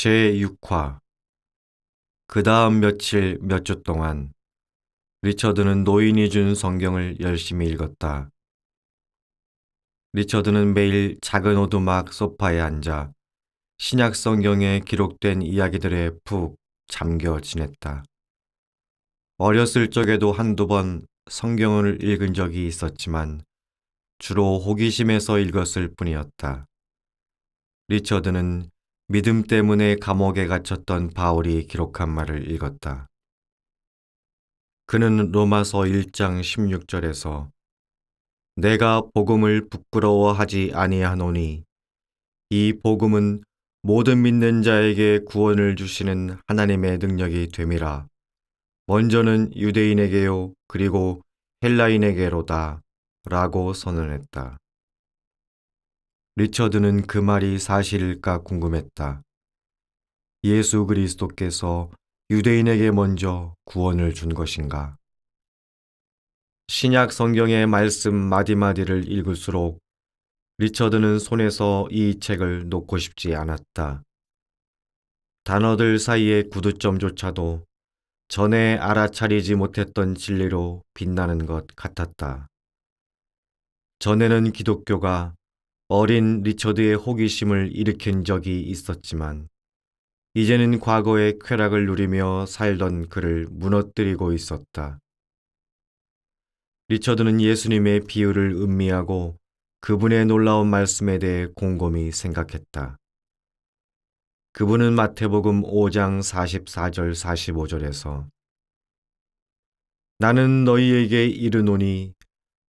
제6화. 그 다음 며칠 몇 주 동안 리처드는 노인이 준 성경을 열심히 읽었다. 리처드는 매일 작은 오두막 소파에 앉아 신약 성경에 기록된 이야기들에 푹 잠겨 지냈다. 어렸을 적에도 한두 번 성경을 읽은 적이 있었지만 주로 호기심에서 읽었을 뿐이었다. 리처드는 믿음 때문에 감옥에 갇혔던 바울이 기록한 말을 읽었다. 그는 로마서 1장 16절에서 내가 복음을 부끄러워하지 아니하노니 이 복음은 모든 믿는 자에게 구원을 주시는 하나님의 능력이 됨이라. 먼저는 유대인에게요 그리고 헬라인에게로다 라고 선언했다. 리처드는 그 말이 사실일까 궁금했다. 예수 그리스도께서 유대인에게 먼저 구원을 준 것인가? 신약 성경의 말씀 마디마디를 읽을수록 리처드는 손에서 이 책을 놓고 싶지 않았다. 단어들 사이의 구두점조차도 전에 알아차리지 못했던 진리로 빛나는 것 같았다. 전에는 기독교가 어린 리처드의 호기심을 일으킨 적이 있었지만 이제는 과거의 쾌락을 누리며 살던 그를 무너뜨리고 있었다. 리처드는 예수님의 비유를 음미하고 그분의 놀라운 말씀에 대해 곰곰이 생각했다. 그분은 마태복음 5장 44절 45절에서 나는 너희에게 이르노니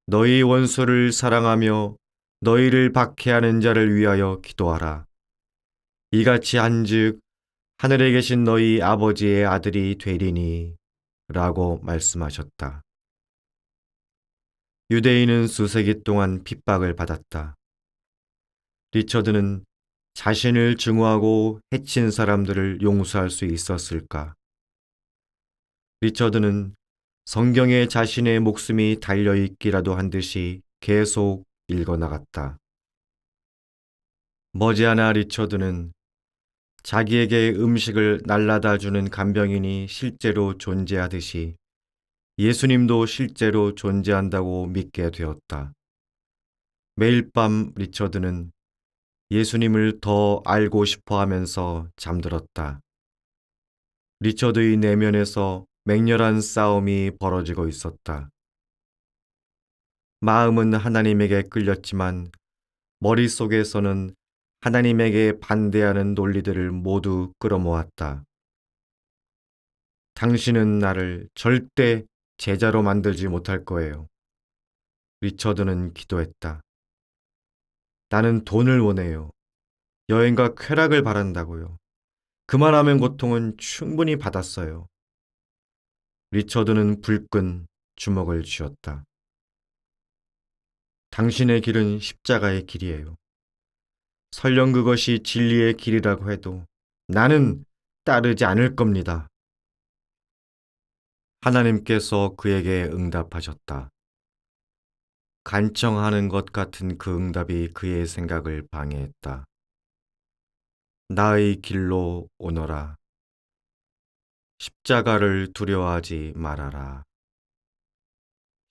너희 원수를 사랑하며 너희를 박해하는 자를 위하여 기도하라. 이같이 한즉 하늘에 계신 너희 아버지의 아들이 되리니 라고 말씀하셨다. 유대인은 수세기 동안 핍박을 받았다. 리처드는 자신을 증오하고 해친 사람들을 용서할 수 있었을까? 리처드는 성경에 자신의 목숨이 달려있기라도 한 듯이 계속 읽어나갔다. 머지않아 리처드는 자기에게 음식을 날라다 주는 간병인이 실제로 존재하듯이 예수님도 실제로 존재한다고 믿게 되었다. 매일 밤 리처드는 예수님을 더 알고 싶어 하면서 잠들었다. 리처드의 내면에서 맹렬한 싸움이 벌어지고 있었다. 마음은 하나님에게 끌렸지만 머릿속에서는 하나님에게 반대하는 논리들을 모두 끌어모았다. 당신은 나를 절대 제자로 만들지 못할 거예요. 리처드는 기도했다. 나는 돈을 원해요. 여행과 쾌락을 바란다고요. 그만하면 고통은 충분히 받았어요. 리처드는 불끈 주먹을 쥐었다. 당신의 길은 십자가의 길이에요. 설령 그것이 진리의 길이라고 해도 나는 따르지 않을 겁니다. 하나님께서 그에게 응답하셨다. 간청하는 것 같은 그 응답이 그의 생각을 방해했다. 나의 길로 오너라. 십자가를 두려워하지 말아라.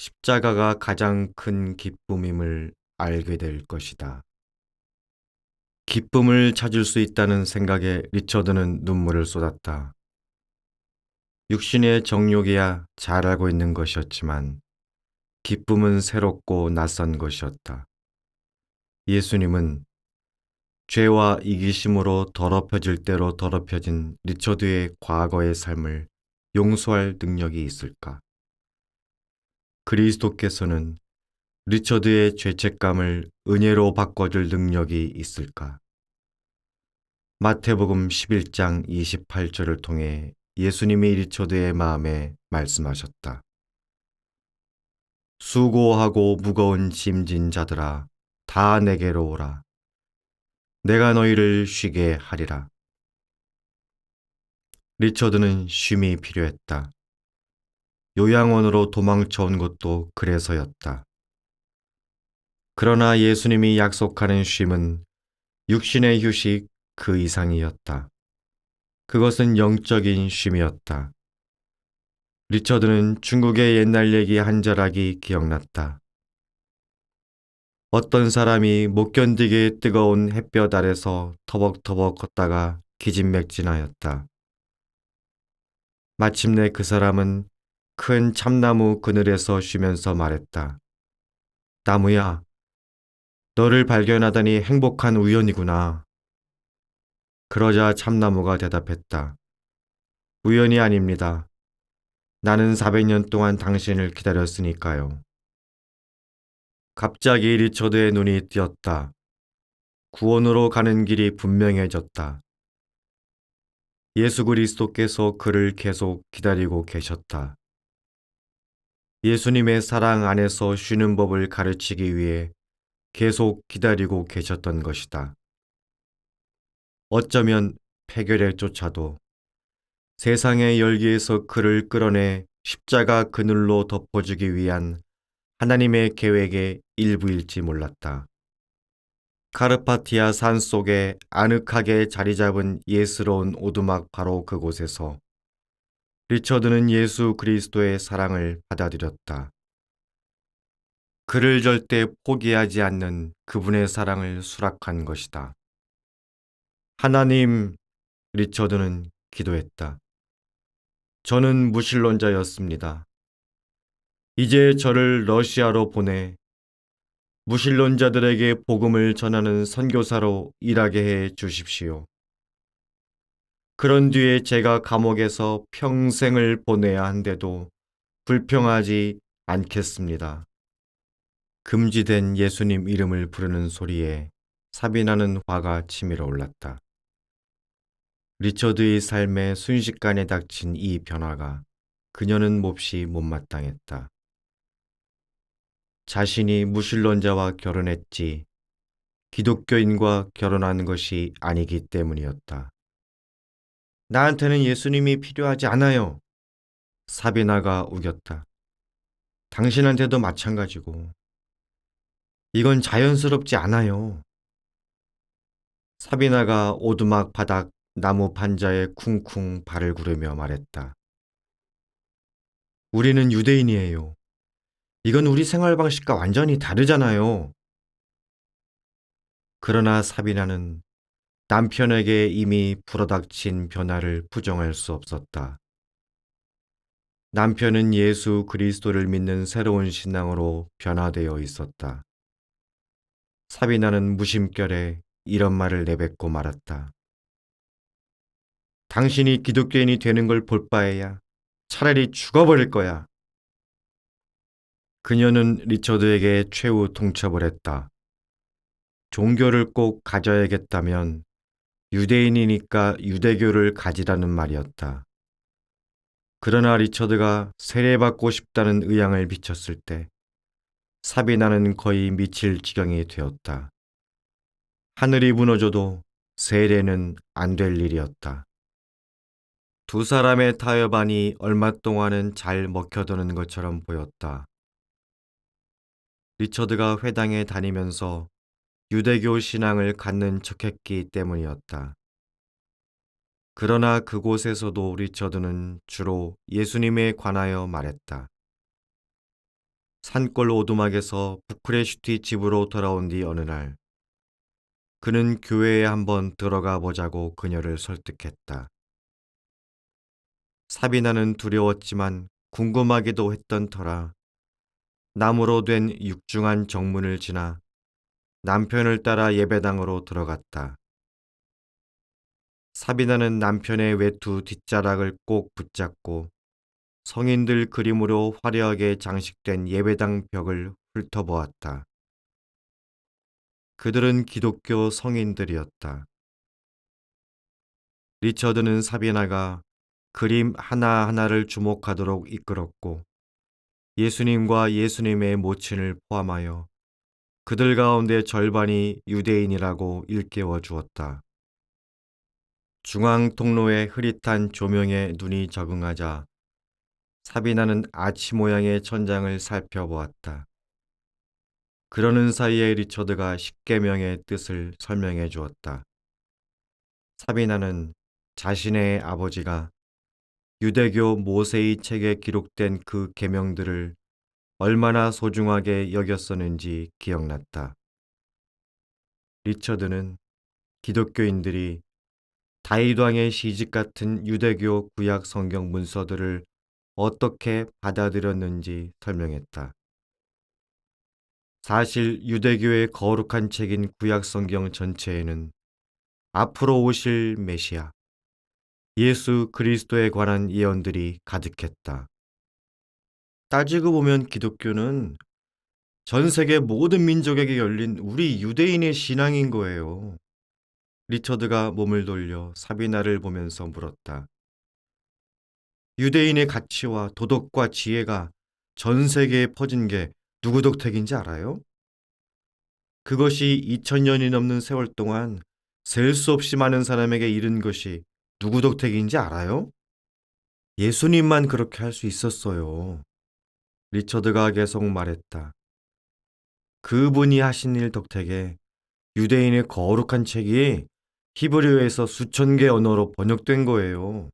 십자가가 가장 큰 기쁨임을 알게 될 것이다. 기쁨을 찾을 수 있다는 생각에 리처드는 눈물을 쏟았다. 육신의 정욕이야 잘 알고 있는 것이었지만 기쁨은 새롭고 낯선 것이었다. 예수님은 죄와 이기심으로 더럽혀질 대로 더럽혀진 리처드의 과거의 삶을 용서할 능력이 있을까? 그리스도께서는 리처드의 죄책감을 은혜로 바꿔줄 능력이 있을까? 마태복음 11장 28절을 통해 예수님이 리처드의 마음에 말씀하셨다. 수고하고 무거운 짐진 자들아, 다 내게로 오라. 내가 너희를 쉬게 하리라. 리처드는 쉼이 필요했다. 요양원으로 도망쳐온 것도 그래서였다. 그러나 예수님이 약속하는 쉼은 육신의 휴식 그 이상이었다. 그것은 영적인 쉼이었다. 리처드는 중국의 옛날 얘기 한 절하기 기억났다. 어떤 사람이 못 견디게 뜨거운 햇볕 아래서 터벅터벅 걷다가 기진맥진하였다. 마침내 그 사람은 큰 참나무 그늘에서 쉬면서 말했다. 나무야, 너를 발견하다니 행복한 우연이구나. 그러자 참나무가 대답했다. 우연이 아닙니다. 나는 400년 동안 당신을 기다렸으니까요. 갑자기 리처드의 눈이 띄었다. 구원으로 가는 길이 분명해졌다. 예수 그리스도께서 그를 계속 기다리고 계셨다. 예수님의 사랑 안에서 쉬는 법을 가르치기 위해 계속 기다리고 계셨던 것이다. 어쩌면 폐결에 쫓아도 세상의 열기에서 그를 끌어내 십자가 그늘로 덮어주기 위한 하나님의 계획의 일부일지 몰랐다. 카르파티아 산 속에 아늑하게 자리 잡은 예스러운 오두막 바로 그곳에서 리처드는 예수 그리스도의 사랑을 받아들였다. 그를 절대 포기하지 않는 그분의 사랑을 수락한 것이다. 하나님, 리처드는 기도했다. 저는 무신론자였습니다. 이제 저를 러시아로 보내 무신론자들에게 복음을 전하는 선교사로 일하게 해 주십시오. 그런 뒤에 제가 감옥에서 평생을 보내야 한데도 불평하지 않겠습니다. 금지된 예수님 이름을 부르는 소리에 사비나는 화가 치밀어 올랐다. 리처드의 삶에 순식간에 닥친 이 변화가 그녀는 몹시 못마땅했다. 자신이 무신론자와 결혼했지 기독교인과 결혼한 것이 아니기 때문이었다. 나한테는 예수님이 필요하지 않아요. 사비나가 우겼다. 당신한테도 마찬가지고. 이건 자연스럽지 않아요. 사비나가 오두막 바닥 나무 판자에 쿵쿵 발을 구르며 말했다. 우리는 유대인이에요. 이건 우리 생활 방식과 완전히 다르잖아요. 그러나 사비나는 남편에게 이미 불어닥친 변화를 부정할 수 없었다. 남편은 예수 그리스도를 믿는 새로운 신앙으로 변화되어 있었다. 사비나는 무심결에 이런 말을 내뱉고 말았다. 당신이 기독교인이 되는 걸 볼 바에야 차라리 죽어버릴 거야. 그녀는 리처드에게 최후 통첩을 했다. 종교를 꼭 가져야겠다면 유대인이니까 유대교를 가지라는 말이었다. 그러나 리처드가 세례받고 싶다는 의향을 비쳤을 때 사비나는 거의 미칠 지경이 되었다. 하늘이 무너져도 세례는 안 될 일이었다. 두 사람의 타협안이 얼마 동안은 잘 먹혀드는 것처럼 보였다. 리처드가 회당에 다니면서 유대교 신앙을 갖는 척했기 때문이었다. 그러나 그곳에서도 리처드는 주로 예수님에 관하여 말했다. 산골 오두막에서 부크레슈티 집으로 돌아온 뒤 어느 날 그는 교회에 한번 들어가 보자고 그녀를 설득했다. 사비나는 두려웠지만 궁금하기도 했던 터라 나무로 된 육중한 정문을 지나 남편을 따라 예배당으로 들어갔다. 사비나는 남편의 외투 뒷자락을 꼭 붙잡고 성인들 그림으로 화려하게 장식된 예배당 벽을 훑어보았다. 그들은 기독교 성인들이었다. 리처드는 사비나가 그림 하나하나를 주목하도록 이끌었고 예수님과 예수님의 모친을 포함하여 그들 가운데 절반이 유대인이라고 일깨워 주었다. 중앙 통로의 흐릿한 조명에 눈이 적응하자 사비나는 아치 모양의 천장을 살펴보았다. 그러는 사이에 리처드가 십계명의 뜻을 설명해 주었다. 사비나는 자신의 아버지가 유대교 모세의 책에 기록된 그 계명들을 얼마나 소중하게 여겼었는지 기억났다. 리처드는 기독교인들이 다윗 왕의 시집 같은 유대교 구약 성경 문서들을 어떻게 받아들였는지 설명했다. 사실 유대교의 거룩한 책인 구약 성경 전체에는 앞으로 오실 메시아, 예수 그리스도에 관한 예언들이 가득했다. 따지고 보면 기독교는 전 세계 모든 민족에게 열린 우리 유대인의 신앙인 거예요. 리처드가 몸을 돌려 사비나를 보면서 물었다. 유대인의 가치와 도덕과 지혜가 전 세계에 퍼진 게 누구 덕택인지 알아요? 그것이 2000년이 넘는 세월 동안 셀 수 없이 많은 사람에게 이른 것이 누구 덕택인지 알아요? 예수님만 그렇게 할 수 있었어요. 리처드가 계속 말했다. 그분이 하신 일 덕택에 유대인의 거룩한 책이 히브리어에서 수천 개 언어로 번역된 거예요.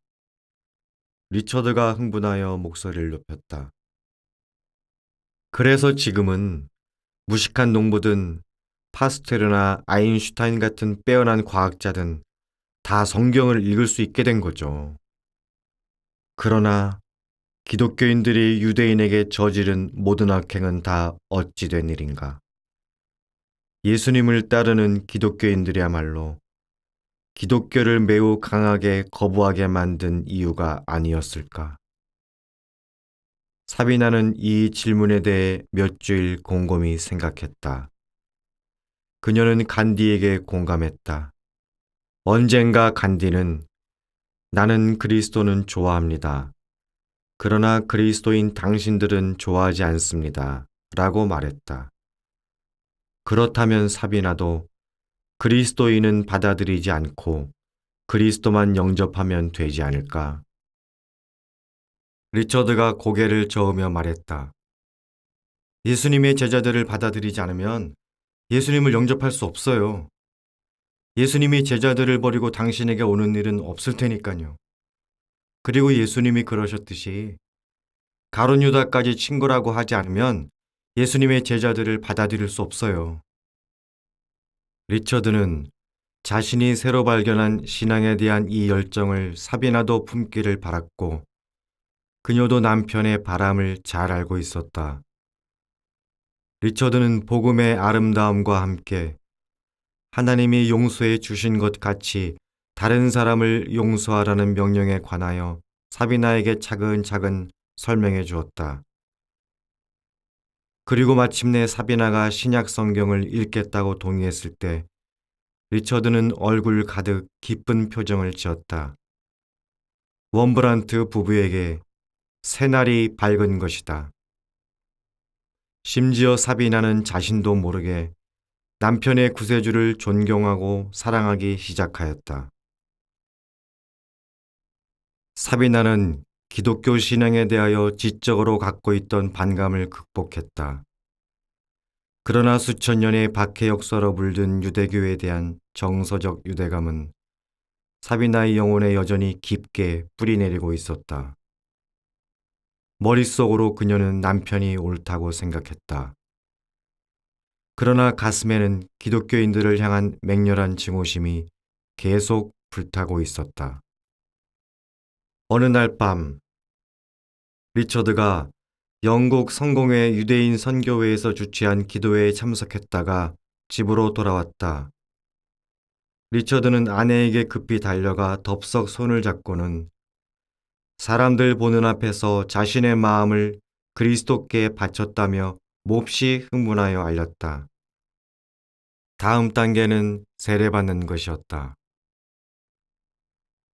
리처드가 흥분하여 목소리를 높였다. 그래서 지금은 무식한 농부든 파스테르나 아인슈타인 같은 빼어난 과학자든 다 성경을 읽을 수 있게 된 거죠. 그러나 기독교인들이 유대인에게 저지른 모든 악행은 다 어찌 된 일인가? 예수님을 따르는 기독교인들이야말로 기독교를 매우 강하게 거부하게 만든 이유가 아니었을까? 사비나는 이 질문에 대해 몇 주일 곰곰이 생각했다. 그녀는 간디에게 공감했다. 언젠가 간디는 나는 그리스도는 좋아합니다. 그러나 그리스도인 당신들은 좋아하지 않습니다. 라고 말했다. 그렇다면 사비나도 그리스도인은 받아들이지 않고 그리스도만 영접하면 되지 않을까? 리처드가 고개를 저으며 말했다. 예수님의 제자들을 받아들이지 않으면 예수님을 영접할 수 없어요. 예수님이 제자들을 버리고 당신에게 오는 일은 없을 테니까요. 그리고 예수님이 그러셨듯이 가룟 유다까지 친구라고 하지 않으면 예수님의 제자들을 받아들일 수 없어요. 리처드는 자신이 새로 발견한 신앙에 대한 이 열정을 사비나도 품기를 바랐고 그녀도 남편의 바람을 잘 알고 있었다. 리처드는 복음의 아름다움과 함께 하나님이 용서해 주신 것 같이 다른 사람을 용서하라는 명령에 관하여 사비나에게 차근차근 설명해 주었다. 그리고 마침내 사비나가 신약 성경을 읽겠다고 동의했을 때 리처드는 얼굴 가득 기쁜 표정을 지었다. 웜브란트 부부에게 새날이 밝은 것이다. 심지어 사비나는 자신도 모르게 남편의 구세주를 존경하고 사랑하기 시작하였다. 사비나는 기독교 신앙에 대하여 지적으로 갖고 있던 반감을 극복했다. 그러나 수천 년의 박해 역사로 물든 유대교에 대한 정서적 유대감은 사비나의 영혼에 여전히 깊게 뿌리내리고 있었다. 머릿속으로 그녀는 남편이 옳다고 생각했다. 그러나 가슴에는 기독교인들을 향한 맹렬한 증오심이 계속 불타고 있었다. 어느 날 밤, 리처드가 영국 성공회 유대인 선교회에서 주최한 기도회에 참석했다가 집으로 돌아왔다. 리처드는 아내에게 급히 달려가 덥석 손을 잡고는 사람들 보는 앞에서 자신의 마음을 그리스도께 바쳤다며 몹시 흥분하여 알렸다. 다음 단계는 세례받는 것이었다.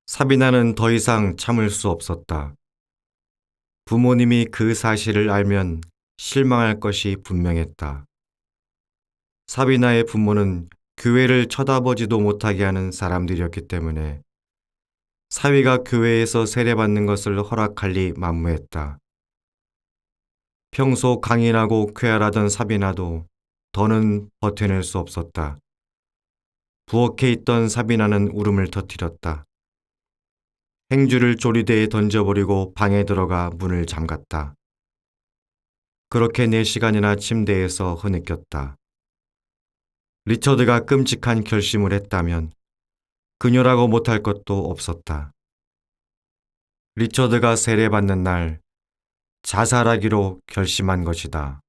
사비나는 더 이상 참을 수 없었다. 부모님이 그 사실을 알면 실망할 것이 분명했다. 사비나의 부모는 교회를 쳐다보지도 못하게 하는 사람들이었기 때문에 사위가 교회에서 세례받는 것을 허락할 리 만무했다. 평소 강인하고 쾌활하던 사비나도 더는 버텨낼 수 없었다. 부엌에 있던 사비나는 울음을 터뜨렸다. 행주를 조리대에 던져버리고 방에 들어가 문을 잠갔다. 그렇게 4시간이나 침대에서 흐느꼈다. 리처드가 끔찍한 결심을 했다면 그녀라고 못할 것도 없었다. 리처드가 세례받는 날 자살하기로 결심한 것이다.